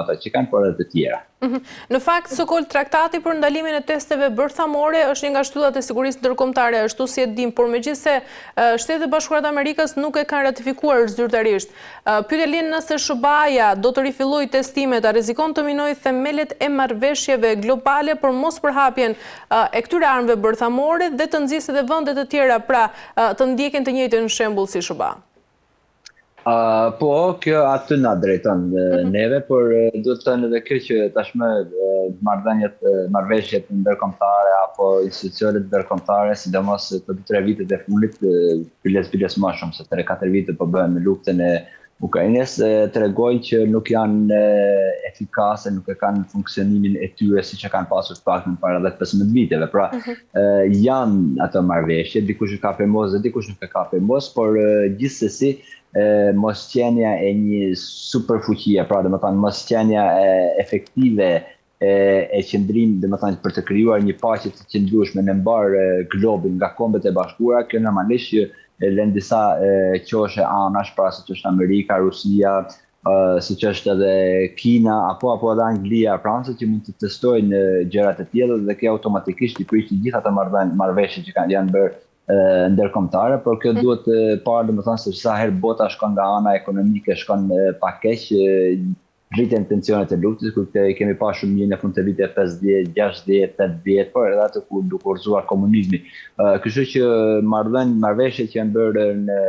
ata që kanë, por edhe të tjera. Në fakt, Sokol, traktati për ndalimin e testeve bërthamore është një nga shtyllat e sigurisë ndërkombëtare, ashtu si e dim, por megjithëse Shtetet e Bashkuara të Amerikës nuk e kanë ratifikuar zyrtarisht. Pyetja lind nëse SBA-ja do të rifillojë testimet, a rrezikon të minojë themelet e marrëveshjeve globale për mos përhapjen e këtyre armëve bërthamore dhe të nxjisë edhe vende të tjera pra të ndjekin të njëjtin shembull si SBA. Po, kjo aty na drejton neve, por duhet të thënë edhe kjo që tashmë marrëveshjet ndërkombëtare apo institucionet ndërkombëtare, sidomos të 2-3 vitet e fundit, biles më shumë se 3-4 vite po bëhen me luftën e Ukrainës, tregojnë që nuk janë efikase, nuk e kanë funksionimin e tyre siç e kanë pasur të paktën para 10-15 viteve. Pra, janë ato marrëveshje, dikush e ka firmos dhe dikush nuk e ka firmos, por gjithsesi mosqenia e një superfuqie, pra domethënë mosqenia efektive e qëndrim, domethënë për të krijuar një paqe të qëndrueshme në mbar globin nga Kombet e Bashkuara, kjo normalisht që lën disa qoshe anash, pra siç është Amerika, Rusia, siç është edhe Kina apo edhe Anglia, Franca, që mund të testojnë gjërat e tilla dhe kjo automatikisht i prish të gjitha ato marrëveshje që janë bërë ndërkombëtare, por kjo duhet parë, domethënë se sa herë bota shkon nga ana ekonomike, shkon pa keq, rritjen tensionet e luftës, kur kemi pasur shumë mirë në fund të viteve 50, 60, 80, por edhe atë kur kurzuar komunizmi. Kështu që marrëveshjet që janë bërë në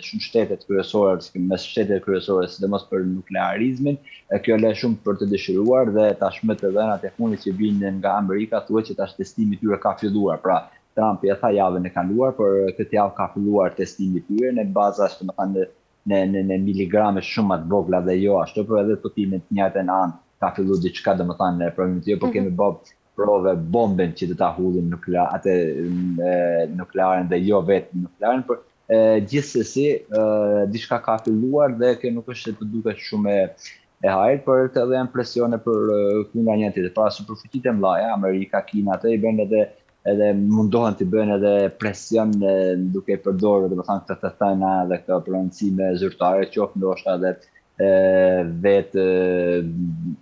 shumë shtetet kryesore, mes shtetet kryesore, sidomos për nuklearizmin, kjo lë shumë për të dëshiruar dhe tashmë të dhënat e fundit që vijnë nga Amerika thuhet që tash testimi i tyre ka filluar. Pra, Trump ja tha javën e kaluar, por këtë javë ka filluar testimi i tyre në baza, domethënë në miligrame shumë të vogla dhe jo ashtu, por edhe totimin të njëjtën anë ka filluar diçka, domethënë provim të jo, por kemi bërë prove bomben që do ta hullin nuklearen dhe jo vetëm nuklearen, por gjithsesi diçka ka filluar dhe kjo nuk është të duket shumë e hajër, por të edhe janë presione për nga një tjetër. Pra superfuqitë e mëdha, Amerika, Kina, ato i bën edhe mundohen të bëjnë edhe presion duke përdorur domethënë këtë thëna dhe këto prononcime zyrtare, qoftë ndoshta edhe vetë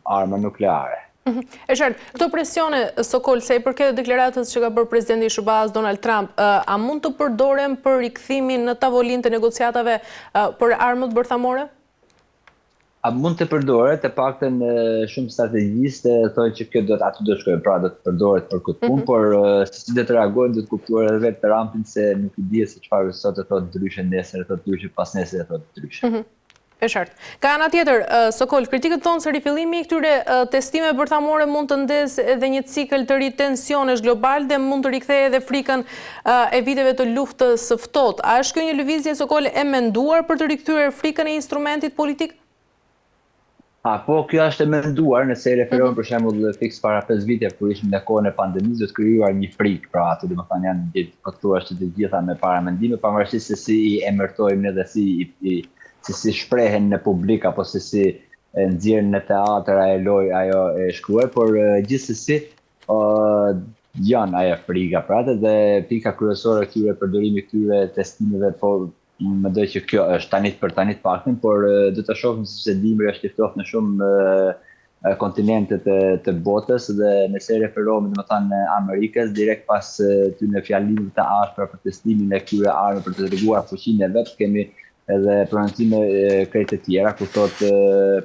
arma nukleare. E qartë, këto presione, Sokol, se i përket deklaratës që ka bërë presidenti i SBA-s Donald Trump, a mund të përdoren për rikthimin në tavolinë të negociatave për armët bërthamore? A mund të përdoret, e paktën shumë strategjistë thonë që kjo aty do të shkojë, pra do të përdoret për këtë punë, por si do të reagojnë do të kuptuar edhe vetë Trumpin se nuk i dihet se çfarë sot e thotë ndryshe, nesër e thotë ndryshe, pas nesër e thotë ndryshe. E qartë. Ka ana tjetër, Sokol, kritikët thonë se rifillimi i këtyre testimeve bërthamore mund të ndezë edhe një cikël të ri tensionesh global dhe mund të rikthejë edhe frikën e viteve të luftës së ftohtë. A është kjo një lëvizje, Sokol, e menduar për të rikthyer frikën e instrumentit politik? Po, kjo është e menduar, nëse referohen për shembull fiks para 5 vite kur ishim në kohën e pandemisë, do të krijuar një frikë, pra aty domethënë janë pothuajse të gjitha me paramendime, pavarësisht se si i emërtojmë dhe si shprehen në publik apo se si nxjerrin në teatr ajo e shkruar, por gjithsesi janë ajo frika, pra dhe pika kryesore këtyre përdorimit këtyre testimeve, po mendoj që kjo është tanit për paktën, por do të shohim se dimri është i ftohtë në shumë kontinente të botës dhe nëse referohemi domethënë në Amerikës direkt pas tyne fjalimeve të ashpra për testimin e këtyre armëve për të treguar fuqinë e vet, kemi edhe prononcime krejt të tjera, ku thot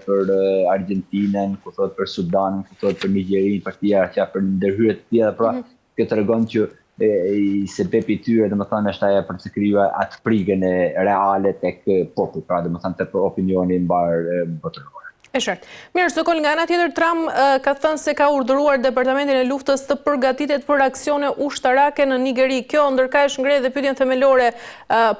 për Argjentinën, ku thot për Sudanin, ku thot për Nigerinë, për tjera që për ndërhyrje të tjera, pra kjo tregon që i sebepi i tyre domethënë është ajo për të krijuar atë frikën reale tek populli, pra domethënë tek opinioni mbar botëror. E qartë. Mirë, Sokol, nga ana tjetër Trump ka thënë se ka urdhëruar Departamentin e Luftës të përgatitet për aksione ushtarake në Nigeri. Kjo ndërkaq ngre dhe pyetjen themelore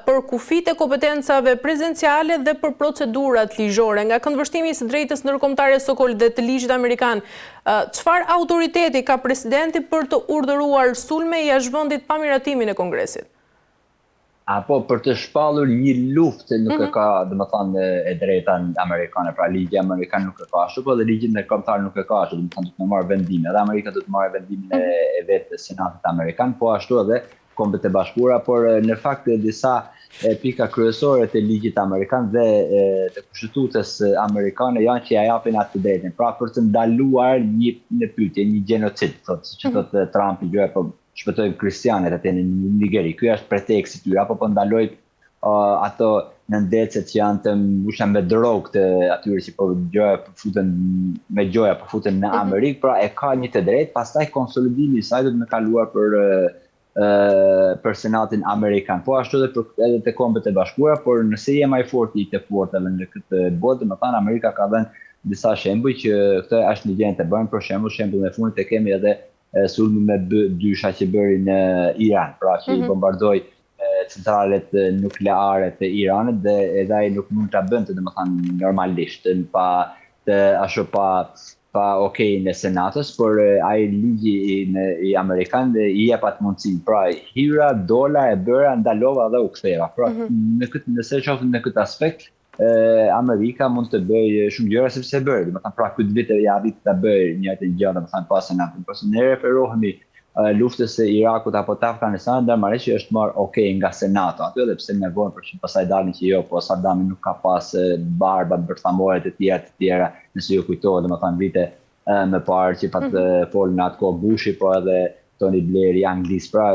për kufit e kompetencave prezenciale dhe për procedurat ligjore. Nga këndvështrimi i së drejtës ndërkombëtare, Sokol, dhe të ligjit amerikan, çfarë autoriteti ka presidenti për të urdhëruar sulme jashtë vendit pa miratimin e Kongresit? Apo për të shpallur një luftë nuk e ka, domethënë, e drejta amerikane, pra ligji amerikan nuk e ka ashtu, po dhe ligji ndërkombëtar nuk e ka ashtu, domethënë do të marrë vendime. Edhe Amerika do të marrë vendimin e vetë të Senatit amerikan, po ashtu edhe Kombet e Bashkuara, por në fakt disa pika kryesore të ligjit amerikan dhe të kushtetues amerikane janë që ja japin atë drejtën. Pra për të ndaluar një pyetje, një gjenocid, siç thotë Trumpi, gjë po shpëtojnë kristianët atë në Nigeri. Ky është preteksti i tyre, apo po ndaloj ato në ndecet që janë të mbushur me drogë të atyre që po përfuten në Amerikë, pra e ka një të drejtë, pastaj konsolidimi i saj do të më kaluar për Senatin Amerikan. Po ashtu edhe të Kombet e Bashkuara, por nëse je më i fortë i të fortave në këtë botë, do të thënë Amerika ka dhënë disa shembuj që këtë është ligjente të bëjnë, për shembull e fundit e kemi edhe sulmin me dysha që bëri në Iran, pra që i bombardoi centralet nukleare të Iranit dhe edhe ai nuk mund ta bënte, domethënë normalisht, pa okej në Senatos, por ai ligji i amerikan i jep atë mundësi. Pra hira, dola, e bëra, ndalova dhe u ktheva. Pra nëse qoftë në këtë aspekt, Amerika mund të bëjë shumë gjëra sepse e bëri. Domethënë pra këtë vit ja arrit ta bëjë një të gjë, domethënë pas Senatit. Por ne referohemi luftës së Irakut apo të Afganistanit, ndërmarrësisht që është marrë okej nga Senato aty, edhe pse ne vonë për pastaj dalin që jo, po Saddami nuk ka pas barba bërthamore të tjera, nëse ju kujtohet, domethënë vite më parë që pat folën atë kohë Bushi, po edhe Tony Blair i Anglisë. Pra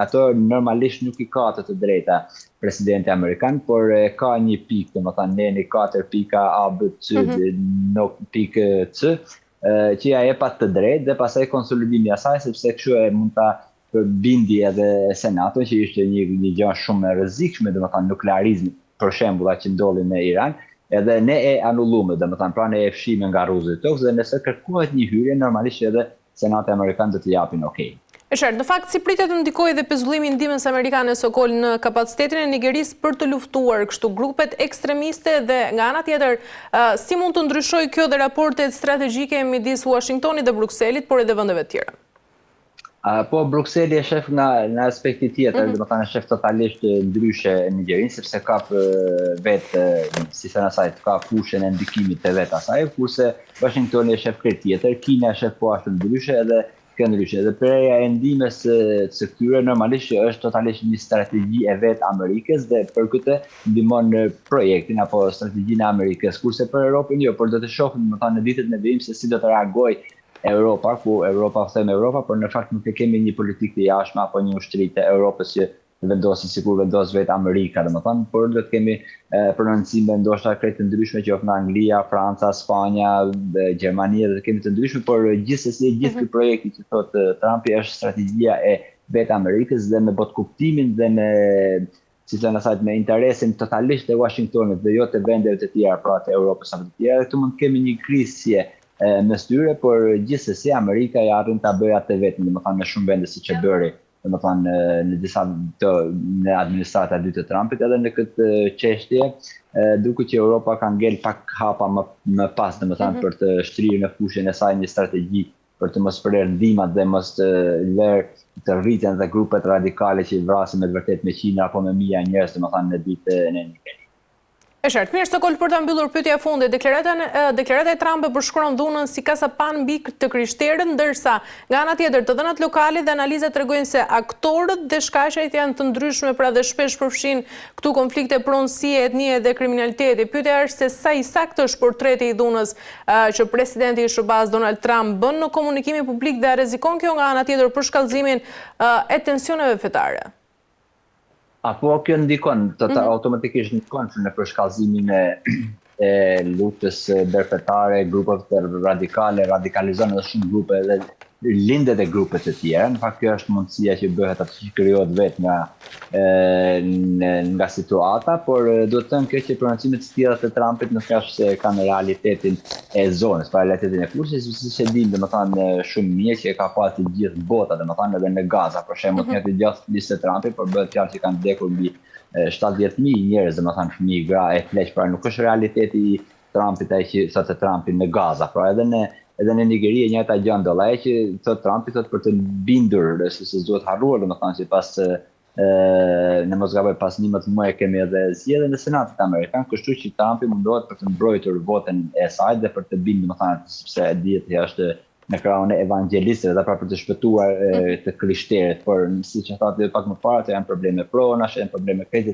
ato normalisht nuk i ka të drejta presidenti amerikan, por ka një pikë, domethënë ne 4 pika A, B, C, nuk pikë C, që ja jep atë të drejtë dhe pastaj konsolidimi i asaj, sepse kështu e mund ta bindi edhe Senato, që ishte një gjë shumë e rrezikshme, domethënë nuklearizmi, për shembull, që ndolli në Iran, edhe ne e anulluam, domethënë pra ne e fshime nga rruzi tokës dhe nëse kërkohet një hyrje, normalisht edhe Senati amerikan do të japin okej. E qartë, në fakt, si pritet të ndikojë dhe pezullimi i ndihmës amerikane Sokol në kapacitetin e Nigerisë për të luftuar kështu grupet ekstremiste dhe nga ana tjetër, si mund të ndryshojë kjo dhe raportet strategjike midis Washingtonit dhe Brukselit, por edhe vendeve të tjera? Po Brukseli e shef në aspekti tjetër, domethënë e shef totalisht ndryshe Nigerinë, sepse ka vetë, si thënë asaj, ka fushën e ndikimit të vetë asaj, kurse Washingtoni e shef krejt tjetër, Kina e shef po ashtu ndryshe edhe ndryshe. Dhe preja e ndihmës së këtyre normalisht është totalisht një strategji e vetë Amerikës dhe për këtë ndihmon projektin apo strategjinë e Amerikës, kurse për Europën jo, por do të shohim domethënë në ditët në vijim se si do të reagojë Europa, ku Europa them Europa, por në fakt nuk e kemi një politikë të jashtme apo një ushtri të Europës që vendosin sikur vendos vetë Amerika, domethënë, por do të kemi prononcime ndoshta krejt të ndryshme që ofron Anglia, Franca, Spanja, Gjermania, do të kemi të ndryshme, por gjithsesi gjithë ky projekti që thotë Trumpi është strategjia e vetë Amerikës dhe me botkuptimin dhe me, si thënë asaj, me interesin totalisht të Washingtonit dhe jo të vendeve të tjera, pra të Europës apo të tjera. Këtu mund të kemi një krizje mes tyre, por gjithsesi Amerika ja arrin ta bëjë atë vetëm, domethënë në shumë vende siç e bëri, domethënë në disa në administrata e dytë të Trumpit, edhe në këtë çështje, duket që Europa ka ngel pak hapa më pas, domethënë për të shtrirë në fushën e saj një strategji për të mos prerë ndihmat dhe mos të lërë të rriten dhe grupet radikale që vrasin me vërtet me Qina apo me mijë njerëz, domethënë në ditën e Nigerisë. E qartë, mirë Sokol, për të mbyllur pyetja e fundit, deklarata e Trumpit përshkruan dhunën si kasapan mbi të krishterët, ndërsa nga ana tjetër të dhënat lokale dhe analizat tregojnë se aktorët dhe shkaqjet janë të ndryshme, pra dhe shpesh përfshin këtu konflikte pronësie, etnie dhe kriminaliteti. Pyetja është se sa i saktë është portreti i dhunës që presidenti i SBA Donald Trump bën në komunikimin publik dhe rrezikon kjo nga ana tjetër për shkallëzimin e tensioneve fetare. Apo kjo ndikon, automatikisht ndikon në përshkallëzimin e luftës ndërfetare, grupeve radikale, radikalizon edhe shumë grupe dhe lindet e grupe të tjera. Në fakt kjo është mundësia që bëhet atë që krijohet vetë nga situata, por do të thënë kjo që prononcimet të tjera të Trumpit nuk është se kanë realitetin e zonës, pa realitetin e fushës, siç e dimë, domethënë shumë mirë që e ka pasur gjithë bota, domethënë edhe në Gaza, për shembull, një të gjatë listë Trumpit, por bëhet fjalë që kanë vdekur mbi 70.000 njerëz, domethënë fëmijë, gra e fleq, pra nuk është realiteti i Trumpit ai që thotë Trumpi në Gaza, pra edhe në Nigeri e njëjta gjë ndodh, ai që thotë Trumpi thotë për të bindur, se duhet harruar, domethënë që pas në mos gaboj pas 11 muaj kemi edhe zgjedhjen në Senatin Amerikan, kështu që Trumpi mundohet për të mbrojtur votën e saj dhe për të bindur, domethënë sepse dihet që është në krahun e evangelistëve dhe pra për të shpëtuar të krishterët, por siç e thatë pak më parë, janë probleme pronash, janë probleme krejt